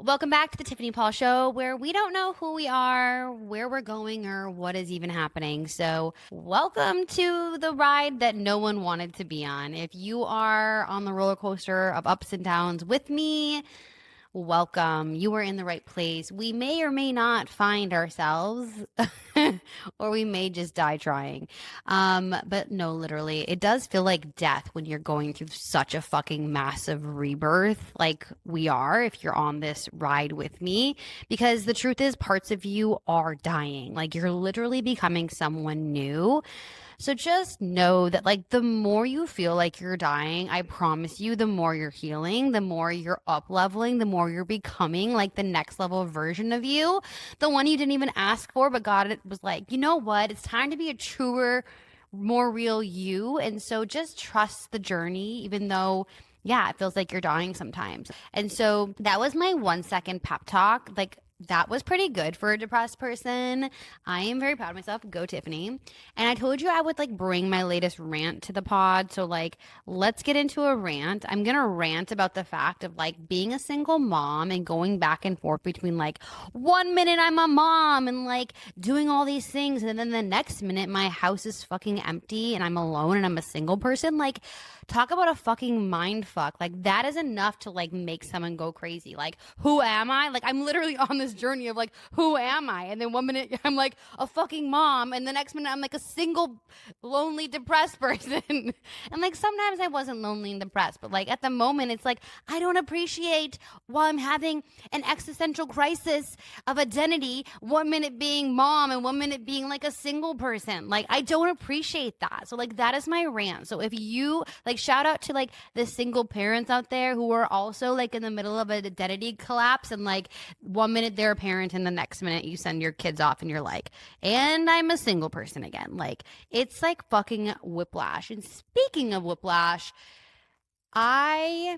Welcome back to the Tiffany Paul Show, where we don't know who we are, where we're going, or what is even happening. So, welcome to the ride that no one wanted to be on. If you are on the roller coaster of ups and downs with me, welcome. You are in the right place. We may or may not find ourselves, or we may just die trying. But no, literally, it does feel like death when you're going through such a fucking massive rebirth, like we are, if you're on this ride with me. Because the truth is, parts of you are dying. Like, you're literally becoming someone new. So just know that, like, the more you feel like you're dying, I promise you, the more you're healing, the more you're up leveling, the more you're becoming like the next level version of you, the one you didn't even ask for, but God, it was like, you know what? It's time to be a truer, more real you. And so just trust the journey, even though, yeah, it feels like you're dying sometimes. And so that was my 1 second pep talk. Like, that was pretty good for a depressed person. I am very proud of myself. Go Tiffany. And I told you I would like bring my latest rant to the pod. So like, let's get into a rant. I'm going to rant about the fact of like being a single mom and going back and forth between like 1 minute I'm a mom and like doing all these things. And then the next minute my house is fucking empty and I'm alone and I'm a single person. Like, talk about a fucking mind fuck. Like, that is enough to like make someone go crazy. Like, who am I? Like, I'm literally on this journey of like, who am I? And then 1 minute I'm like a fucking mom, and the next minute I'm like a single, lonely, depressed person. And like, sometimes I wasn't lonely and depressed, but like at the moment it's like I don't appreciate while I'm having an existential crisis of identity, 1 minute being mom and 1 minute being like a single person. Like, I don't appreciate that. So like, that is my rant. So if you like, shout out to like the single parents out there who are also like in the middle of an identity collapse, and like 1 minute they're a parent and the next minute you send your kids off and you're like, and I'm a single person again. Like, it's like fucking whiplash. And speaking of whiplash, I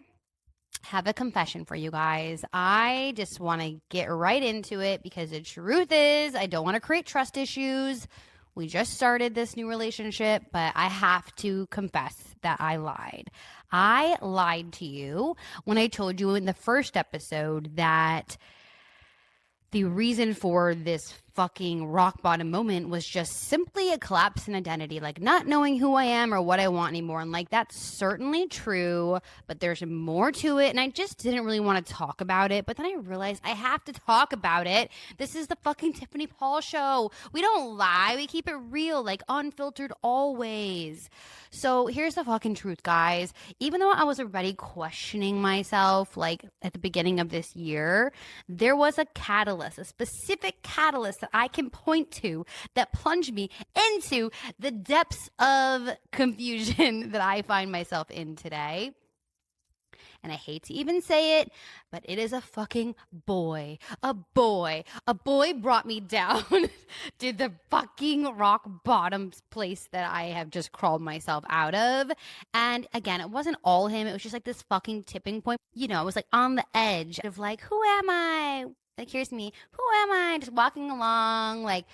have a confession for you guys. I just want to get right into it because the truth is, I don't want to create trust issues. We just started this new relationship, but I have to confess that I lied. I lied to you when I told you in the first episode that the reason for this fucking rock bottom moment was just simply a collapse in identity, like not knowing who I am or what I want anymore. And like, that's certainly true, but there's more to it. And I just didn't really want to talk about it. But then I realized I have to talk about it. This is the fucking Tiffany Paul show. We don't lie. We keep it real, like unfiltered always. So here's the fucking truth, guys. Even though I was already questioning myself, like at the beginning of this year, there was a catalyst, a specific catalyst that I can point to that plunged me into the depths of confusion that I find myself in today. And I hate to even say it, but it is a fucking boy. A boy. A boy brought me down to the fucking rock bottom place that I have just crawled myself out of. And again, it wasn't all him. It was just like this fucking tipping point. You know, it was like on the edge of like, who am I? Like, here's me. Who am I? Just walking along, like,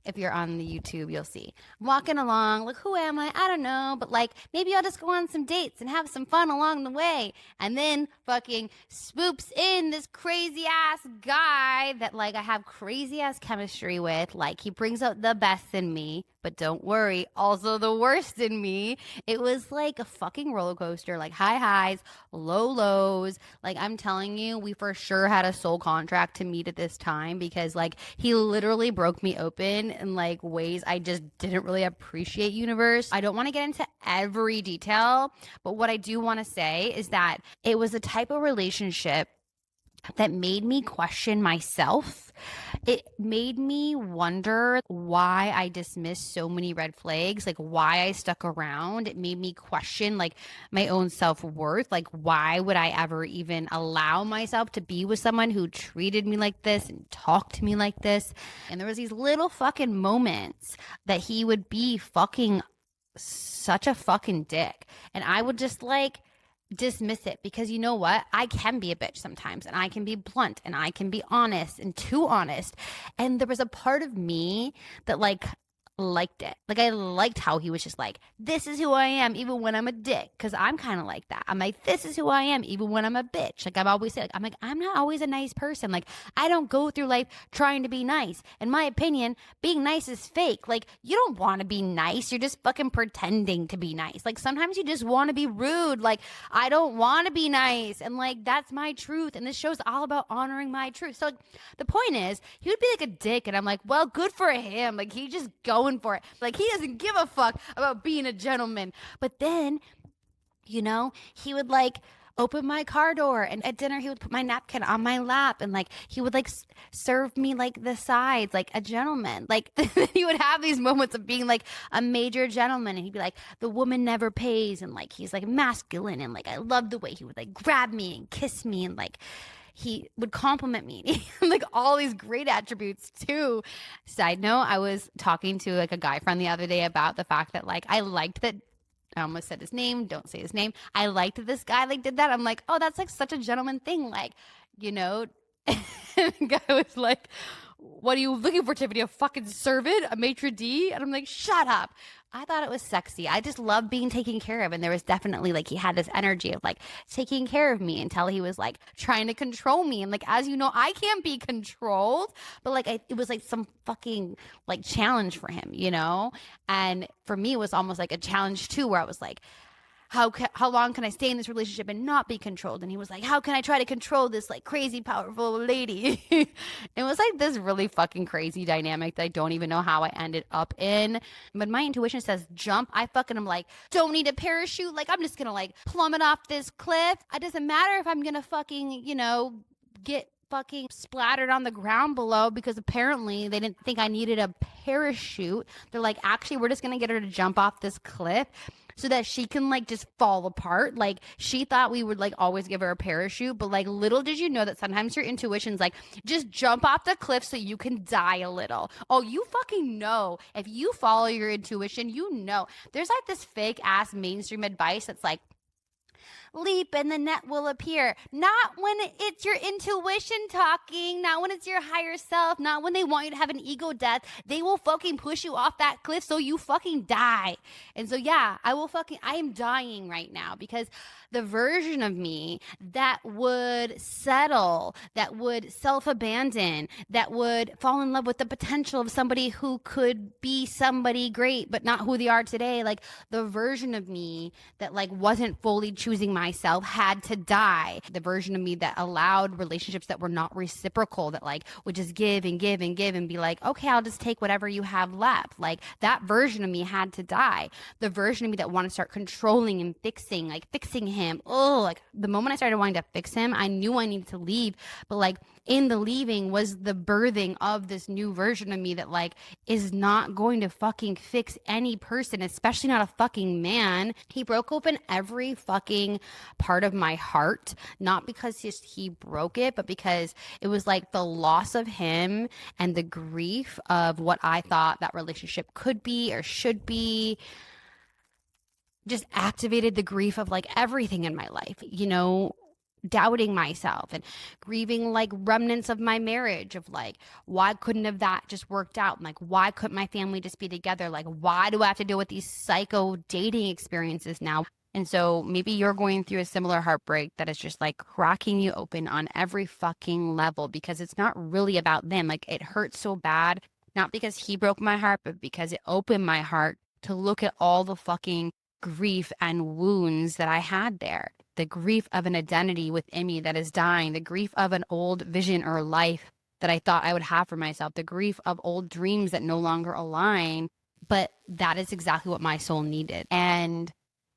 if you're on the YouTube, you'll see. I'm walking along, like, who am I? I don't know, but like, maybe I'll just go on some dates and have some fun along the way. And then fucking swoops in this crazy ass guy that like I have crazy ass chemistry with. Like, he brings out the best in me, but don't worry, also the worst in me. It was like a fucking roller coaster, like high highs, low lows. Like, I'm telling you, we for sure had a soul contract to meet at this time, because like he literally broke me open in like ways I just didn't really appreciate, universe. I don't want to get into every detail, but what I do want to say is that it was a type of relationship that made me question myself. It made me wonder why I dismissed so many red flags, like why I stuck around. It made me question like my own self-worth. Like, why would I ever even allow myself to be with someone who treated me like this and talked to me like this? And there was these little fucking moments that he would be fucking such a fucking dick. And I would just like dismiss it, because you know what? I can be a bitch sometimes, and I can be blunt, and I can be honest and too honest. And there was a part of me that like liked it. Like, I liked how he was just like, this is who I am, even when I'm a dick. Cause I'm kind of like that. I'm like, this is who I am, even when I'm a bitch. Like, I've always said, like, I'm not always a nice person. Like, I don't go through life trying to be nice. In my opinion, being nice is fake. Like, you don't want to be nice. You're just fucking pretending to be nice. Like, sometimes you just want to be rude. Like, I don't want to be nice. And like, that's my truth. And this show's all about honoring my truth. So like, the point is, he would be like a dick. And I'm like, well, good for him. Like, he just going for it. Like, he doesn't give a fuck about being a gentleman. But then, he would like open my car door, and at dinner he would put my napkin on my lap, and like he would like serve me like the sides like a gentleman. Like, he would have these moments of being like a major gentleman, and he'd be like, the woman never pays, and like he's like masculine, and like I loved the way he would like grab me and kiss me, and like he would compliment me. Like, all these great attributes too. Side note, I was talking to like a guy friend the other day about the fact that like I liked that. I almost said his name. Don't say his name. I liked that this guy like did that. I'm like, oh, that's like such a gentleman thing. Like, and the guy was like, what are you looking for, Tiffany? A fucking servant? A maitre d'? And I'm like, shut up. I thought it was sexy. I just love being taken care of. And there was definitely like, he had this energy of like taking care of me until he was like trying to control me. And like, as you know, I can't be controlled, but like, it was like some fucking like challenge for him, And for me, it was almost like a challenge too, where I was like, how long can I stay in this relationship and not be controlled? And he was like, how can I try to control this like crazy powerful lady? It was like this really fucking crazy dynamic that I don't even know how I ended up in. But my intuition says jump. I fucking am like, don't need a parachute. Like, I'm just gonna like plummet off this cliff. It doesn't matter if I'm gonna fucking, get fucking splattered on the ground below, because apparently they didn't think I needed a parachute. They're like, actually, we're just gonna get her to jump off this cliff so that she can like just fall apart. Like, she thought we would like always give her a parachute, but like, little did you know that sometimes your intuition's like, just jump off the cliff so you can die a little. Oh, you fucking know. If you follow your intuition, there's like this fake ass mainstream advice that's like, leap and the net will appear. Not when it's your intuition talking, not when it's your higher self, not when they want you to have an ego death. They will fucking push you off that cliff so you fucking die. And so yeah, I am dying right now, because the version of me that would settle, that would self-abandon, that would fall in love with the potential of somebody who could be somebody great but not who they are today, like the version of me that like wasn't fully choosing myself had to die. The version of me that allowed relationships that were not reciprocal, that like would just give and give and give and be like, okay, I'll just take whatever you have left. Like, that version of me had to die. The version of me that wanted to start controlling and fixing him. Oh, like the moment I started wanting to fix him, I knew I needed to leave. But like, in the leaving was the birthing of this new version of me that like is not going to fucking fix any person, especially not a fucking man. He broke open every fucking part of my heart, not because he broke it, but because it was like the loss of him and the grief of what I thought that relationship could be or should be just activated the grief of like everything in my life, doubting myself and grieving like remnants of my marriage, of like, why couldn't have that just worked out? Like, why couldn't my family just be together? Like, why do I have to deal with these psycho dating experiences now? And so maybe you're going through a similar heartbreak that is just like cracking you open on every fucking level, because it's not really about them. Like, it hurts so bad, not because he broke my heart, but because it opened my heart to look at all the fucking grief and wounds that I had there. The grief of an identity within me that is dying, the grief of an old vision or life that I thought I would have for myself, the grief of old dreams that no longer align. But that is exactly what my soul needed. And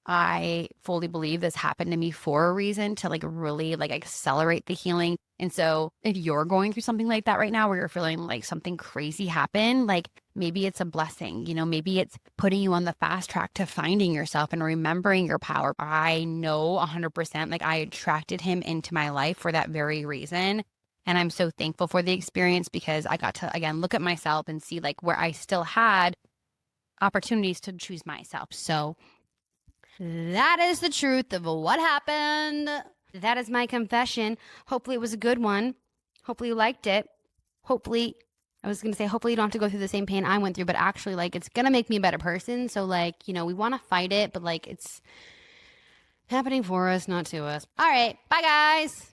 I fully believe this happened to me for a reason, to like really like accelerate the healing. And so if you're going through something like that right now, where you're feeling like something crazy happened, like maybe it's a blessing, maybe it's putting you on the fast track to finding yourself and remembering your power. I know 100%, like I attracted him into my life for that very reason. And I'm so thankful for the experience, because I got to, again, look at myself and see like where I still had opportunities to choose myself. So that is the truth of what happened. That is my confession. Hopefully it was a good one. Hopefully you liked it. Hopefully I was going to say, hopefully you don't have to go through the same pain I went through, but actually, like, it's going to make me a better person. So, like, we want to fight it, but, like, it's happening for us, not to us. All right. Bye, guys.